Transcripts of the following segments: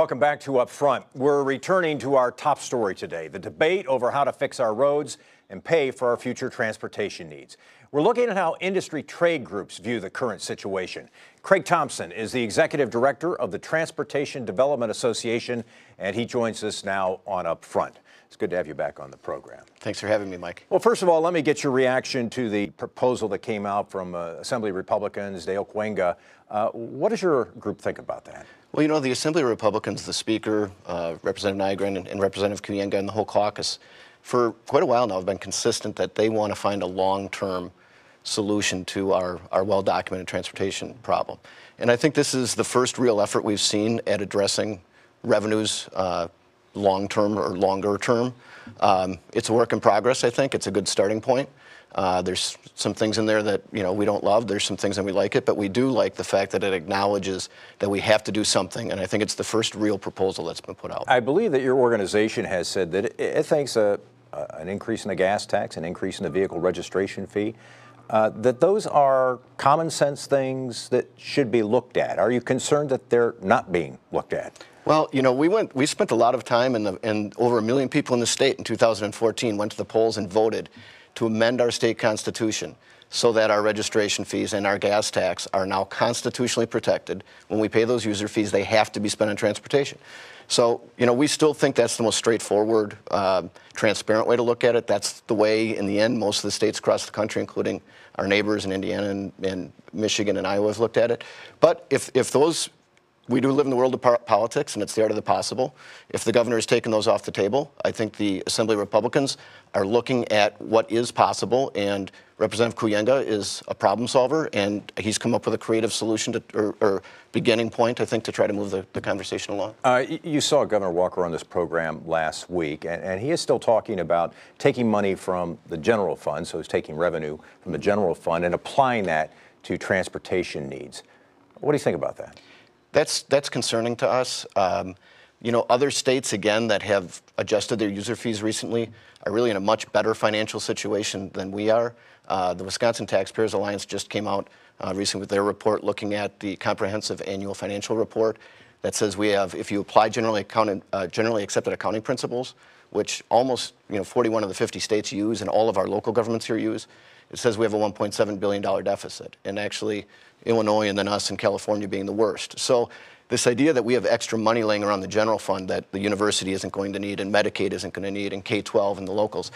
Welcome back to Up Front. We're returning to our top story today, the debate over how to fix our roads and pay for our future transportation needs. We're looking at how industry trade groups view the current situation. Craig Thompson is the executive director of the Transportation Development Association, and he joins us now on Up Front. It's good to have you back on the program. Thanks for having me, Mike. Well, first of all, let me get your reaction to the proposal that came out from Assembly Republicans, Dale Kooyenga. What does your group think about that? Well, you know, the Assembly Republicans, the Speaker, Representative Nygren, and Representative Kooyenga, and the whole caucus, for quite a while now have been consistent that they want to find a long-term solution to our well-documented transportation problem. And I think this is the first real effort we've seen at addressing revenues long-term or longer-term. It's a work in progress, I think. It's a good starting point. There's some things in there that, you know, we don't love. There's some things that we like it, but we do like the fact that it acknowledges that we have to do something, and I think it's the first real proposal that's been put out. I believe that your organization has said that it thinks an increase in the gas tax, an increase in the vehicle registration fee, that those are common sense things that should be looked at. Are you concerned that they're not being looked at? Well, you know, we spent a lot of time, and over 1 million people in the state in 2014 went to the polls and voted to amend our state constitution so that our registration fees and our gas tax are now constitutionally protected. When we pay those user fees, they have to be spent on transportation. So, you know, we still think that's the most straightforward, transparent way to look at it. That's the way, in the end, most of the states across the country, including our neighbors in Indiana and Michigan and Iowa, have looked at it. But if those, we do live in the world of politics, and it's the art of the possible. If the governor has taken those off the table, I think the Assembly Republicans are looking at what is possible, and Representative Kooyenga is a problem solver, and he's come up with a creative solution to, or beginning point, I think, to try to move the conversation along. You saw Governor Walker on this program last week, and he is still talking about taking money from the general fund, so he's taking revenue from the general fund and applying that to transportation needs. What do you think about that? That's concerning to us. You know, other states, again, that have adjusted their user fees recently are really in a much better financial situation than we are. The Wisconsin Taxpayers Alliance just came out recently with their report looking at the comprehensive annual financial report that says we have, if you apply generally accepted accounting principles, which almost, you know, 41 of the 50 states use and all of our local governments here use, it says we have a $1.7 billion deficit, and actually Illinois and then us in California being the worst. So this idea that we have extra money laying around the general fund that the university isn't going to need and Medicaid isn't going to need and K-12 and the locals,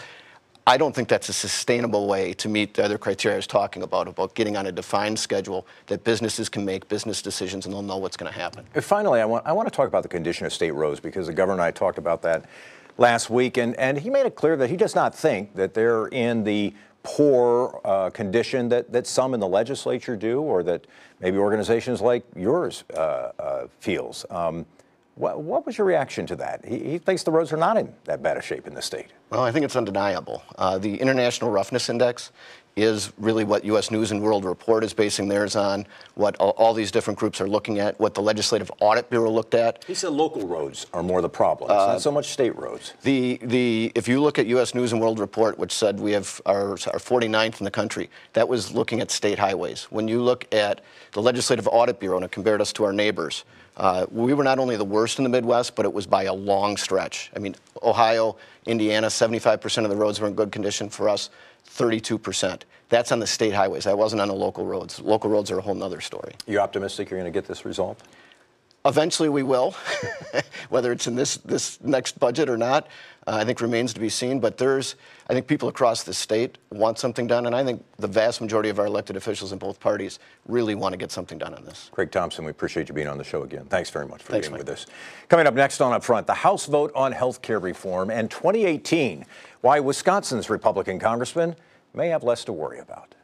I don't think that's a sustainable way to meet the other criteria I was talking about getting on a defined schedule that businesses can make business decisions and they'll know what's going to happen. And finally, I want to talk about the condition of state roads, because the governor and I talked about that last week, and he made it clear that he does not think that they're in the poor condition that some in the legislature do, or that maybe organizations like yours feels. What was your reaction to that? He thinks the roads are not in that bad a shape in the state. Well, I think it's undeniable. The International Roughness Index is really what U.S. News and World Report is basing theirs on, what all these different groups are looking at, what the Legislative Audit Bureau looked at. He said local roads are more the problem. It's not so much state roads. If you look at U.S. News and World Report, which said we have our 49th in the country, that was looking at state highways. When you look at the Legislative Audit Bureau and it compared us to our neighbors, we were not only the worst in the Midwest, but it was by a long stretch. I mean, Ohio, Indiana, 75% of the roads were in good condition. For us, 32%. That's on the state highways. That wasn't on the local roads. Local roads are a whole nother story. You optimistic you're going to get this resolved? Eventually we will. Whether it's in this next budget or not, I think remains to be seen. But I think people across the state want something done, and I think the vast majority of our elected officials in both parties really want to get something done on this. Craig Thompson, we appreciate you being on the show again. Thanks very much for being with us. Coming up next on Up Front, the House vote on health care reform and 2018, why Wisconsin's Republican congressman may have less to worry about.